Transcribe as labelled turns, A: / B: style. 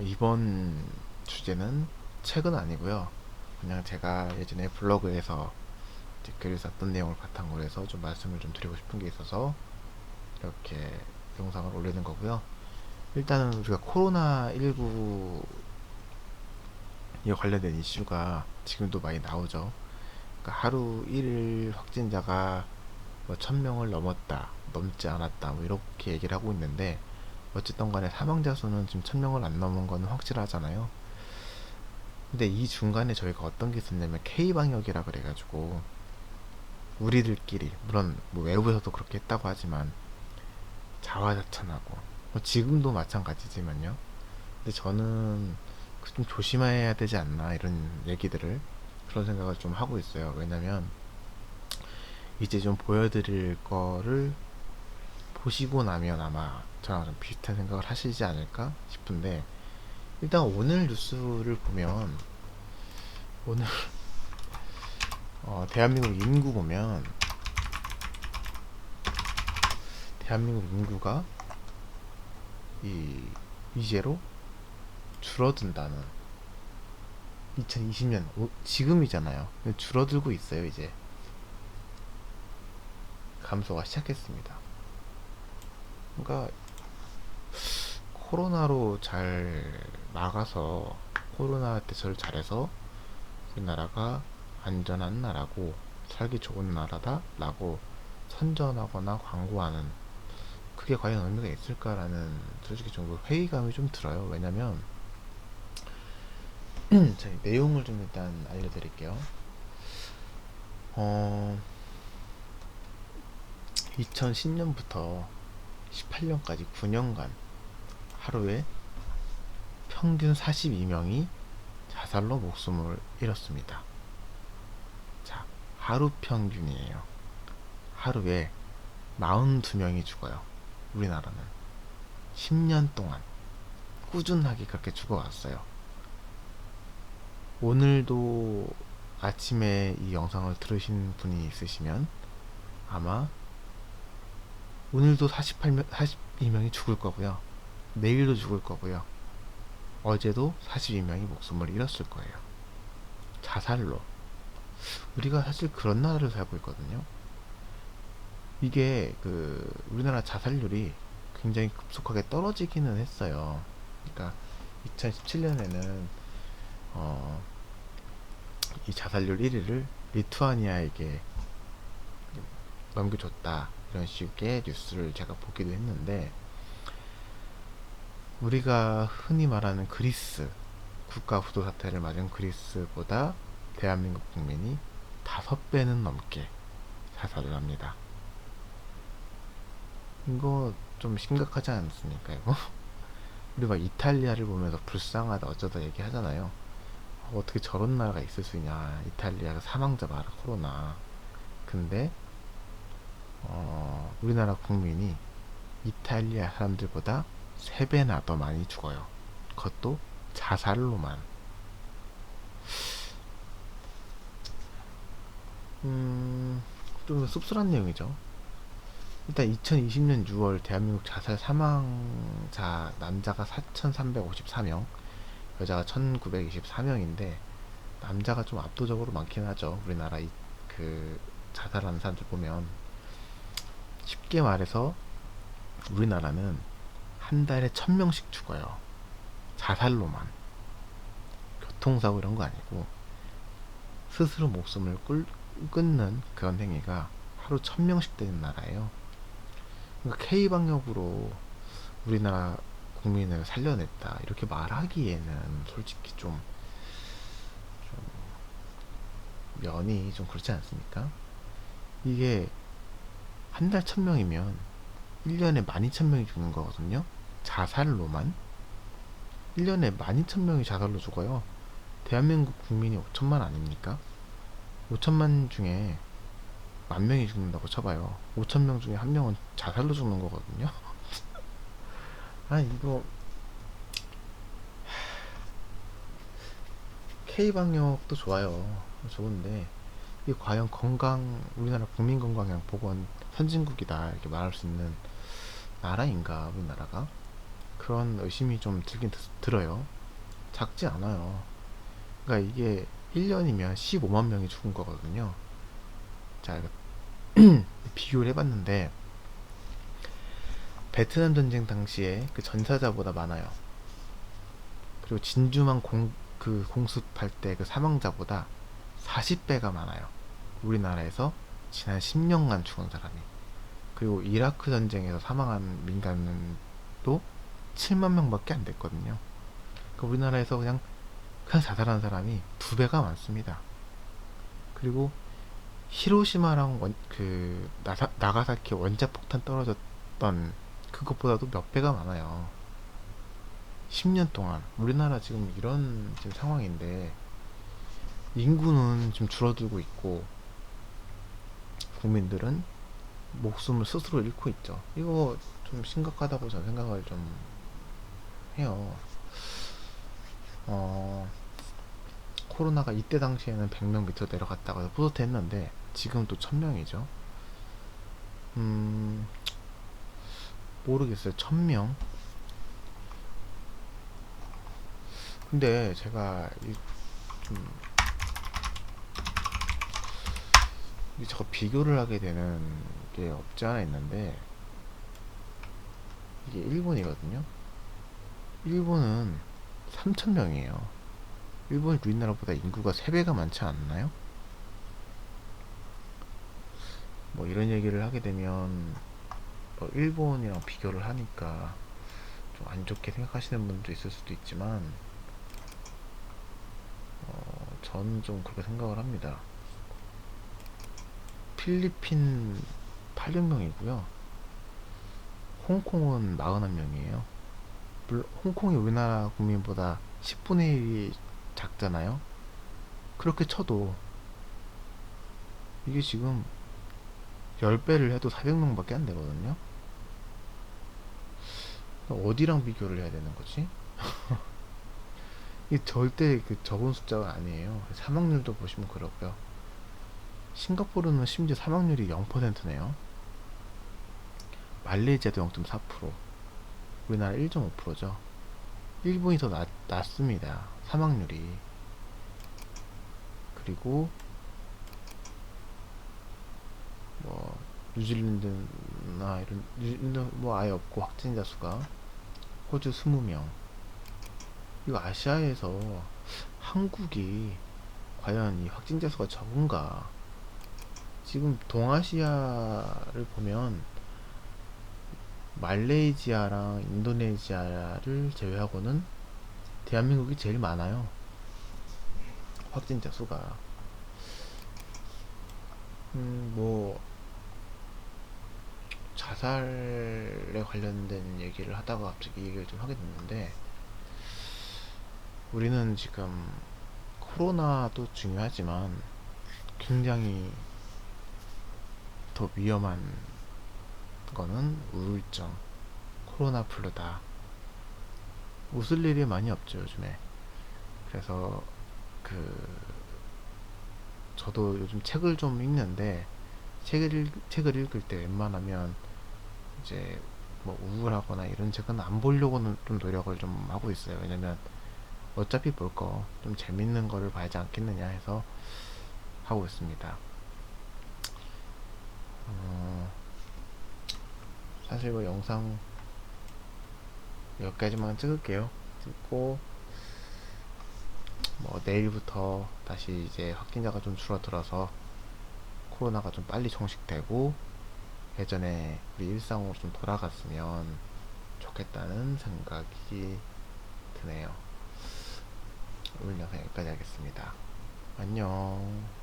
A: 이번 주제는 책은 아니고요. 그냥 제가 예전에 블로그에서 글을 썼던 내용을 바탕으로 해서 좀 말씀을 좀 드리고 싶은 게 있어서 이렇게 영상을 올리는 거고요. 일단은 우리가 코로나19에 관련된 이슈가 지금도 많이 나오죠. 그러니까 하루 일일 확진자가 뭐 1000명을 넘었다, 넘지 않았다, 뭐 이렇게 얘기를 하고 있는데 어쨌든 간에 사망자 수는 지금 1000명을 안 넘은 거는 확실하잖아요. 근데 이 중간에 저희가 어떤 게 있었냐면 K방역이라 그래가지고 우리들끼리 물론 뭐 외부에서도 그렇게 했다고 하지만 자화자찬하고 뭐 지금도 마찬가지지만요. 근데 저는 좀 조심해야 되지 않나 이런 얘기들을 그런 생각을 좀 하고 있어요. 왜냐면 이제 좀 보여드릴 거를 보시고 나면 아마 저랑 좀 비슷한 생각을 하시지 않을까 싶은데, 일단 오늘 뉴스를 보면 오늘 대한민국 인구 보면 대한민국 인구가 이제로 줄어든다는, 2020년 지금이잖아요. 줄어들고 있어요. 이제 감소가 시작했습니다. 그러니까 코로나로 잘 막아서 코로나 대처를 잘해서 우리나라가 안전한 나라고 살기 좋은 나라다라고 선전하거나 광고하는, 그게 과연 의미가 있을까라는 솔직히 좀 회의감이 좀 들어요. 왜냐면 자, 내용을 좀 일단 알려드릴게요. 어, 2010년부터 18년까지 9년간 하루에 평균 42명이 자살로 목숨을 잃었습니다. 자, 하루 평균이에요. 하루에 42명이 죽어요. 우리나라는 10년 동안 꾸준하게 그렇게 죽어왔어요. 오늘도 아침에 이 영상을 들으신 분이 있으시면 아마 오늘도 42명이 죽을 거고요. 내일도 죽을 거고요. 어제도 42명이 목숨을 잃었을 거예요. 자살로. 우리가 사실 그런 나라를 살고 있거든요. 이게 우리나라 자살률이 굉장히 급속하게 떨어지기는 했어요. 그러니까 2017년에는 이 자살률 1위를 리투아니아에게 넘겨줬다, 이런 식의 뉴스를 제가 보기도 했는데, 우리가 흔히 말하는 그리스, 국가 부도 사태를 맞은 그리스보다 대한민국 국민이 5배는 넘게 자살을 합니다. 이거 좀 심각하지 않습니까, 이거? 우리 막 이탈리아를 보면서 불쌍하다 어쩌다 얘기하잖아요. 어떻게 저런 나라가 있을 수 있냐. 이탈리아가 사망자 봐라, 코로나. 근데 우리나라 국민이 이탈리아 사람들보다 3배나 더 많이 죽어요. 그것도 자살로만. 좀 씁쓸한 내용이죠. 일단 2020년 6월 대한민국 자살 사망자, 남자가 4,354명, 여자가 1,924명인데 남자가 좀 압도적으로 많긴 하죠. 우리나라 자살하는 사람들 보면. 쉽게 말해서 우리나라는 한 달에 1000명씩 죽어요. 자살로만. 교통사고 이런 거 아니고 스스로 목숨을 끊는 그런 행위가 하루 1000명씩 되는 나라예요. 그러니까 K방역으로 우리나라 국민을 살려냈다 이렇게 말하기에는 솔직히 좀 면이 좀 그렇지 않습니까? 이게 한 달 1000명이면 1년에 12,000명이 죽는 거거든요. 자살로만. 1년에 12,000명이 자살로 죽어요. 대한민국 국민이 5천만 아닙니까? 5천만 중에 10,000명이 죽는다고 쳐봐요. 5,000명 중에 한 명은 자살로 죽는 거거든요. 아, 이거 K방역도 좋아요. 좋은데 이게 과연 우리나라 국민 건강량 보건 선진국이다 이렇게 말할 수 있는 나라인가, 우리나라가? 그런 의심이 좀 들긴 들어요. 작지 않아요. 그러니까 이게 1년이면 15만 명이 죽은 거거든요. 자, 비교를 해봤는데 베트남 전쟁 당시에 그 전사자보다 많아요. 그리고 진주만 공습할 때 그 사망자보다 40배가 많아요. 우리나라에서 지난 10년간 죽은 사람이. 그리고 이라크 전쟁에서 사망한 민간은 또 7만 명밖에 안 됐거든요. 그러니까 우리나라에서 그냥 자살한 사람이 2배가 많습니다. 그리고 히로시마랑 나가사키 원자폭탄 떨어졌던 그것보다도 몇 배가 많아요. 10년 동안 우리나라 지금 이런 지금 상황인데 인구는 좀 줄어들고 있고 국민들은 목숨을 스스로 잃고 있죠. 이거 좀 심각하다고 저는 생각을 좀 해요. 어, 코로나가 이때 당시에는 100명 밑으로 내려갔다가 뿌듯했는데 지금 또 1000명이죠. 음, 모르겠어요. 1000명? 근데 제가 좀 자꾸 비교를 하게 되는 게 없지 않아 있는데 이게 일본이거든요. 일본은 3000명이에요. 일본이 우리나라보다 인구가 3배가 많지 않나요? 뭐 이런 얘기를 하게 되면 일본이랑 비교를 하니까 좀 안 좋게 생각하시는 분도 있을 수도 있지만 저는 좀 그렇게 생각을 합니다. 필리핀 800명이고요. 홍콩은 41명이에요. 물론 홍콩이 우리나라 국민보다 10분의 1이 작잖아요. 그렇게 쳐도 이게 지금 10배를 해도 400명밖에 안 되거든요. 어디랑 비교를 해야 되는 거지? 이게 절대 그 적은 숫자가 아니에요. 사망률도 보시면 그렇고요. 싱가포르는 심지어 사망률이 0%네요. 말레이시아도 0.4%, 우리나라 1.5%죠. 일본이 더 낮습니다. 사망률이. 그리고 뭐 뉴질랜드나 이런 뉴질랜드 뭐 아예 없고 확진자 수가 호주 20명. 이거 아시아에서 한국이 과연 이 확진자 수가 적은가? 지금 동아시아를 보면 말레이시아랑 인도네시아를 제외하고는 대한민국이 제일 많아요. 확진자 수가. 뭐 자살에 관련된 얘기를 하다가 갑자기 얘기를 좀 하게 됐는데 우리는 지금 코로나도 중요하지만 굉장히 더 위험한 거는 우울증, 코로나 플루다. 웃을 일이 많이 없죠 요즘에. 그래서 그 저도 요즘 책을 좀 읽는데 책을 읽을 때 웬만하면 이제 뭐 우울하거나 이런 책은 안 보려고는 좀 노력을 좀 하고 있어요. 왜냐면 어차피 볼 거 좀 재밌는 거를 봐야지 않겠느냐 해서 하고 있습니다. 어, 사실 뭐 영상 여기까지만 찍을게요. 찍고 뭐 내일부터 다시 이제 확진자가 좀 줄어들어서 코로나가 좀 빨리 종식되고 예전에 우리 일상으로 좀 돌아갔으면 좋겠다는 생각이 드네요. 오늘 영상 여기까지 하겠습니다. 안녕.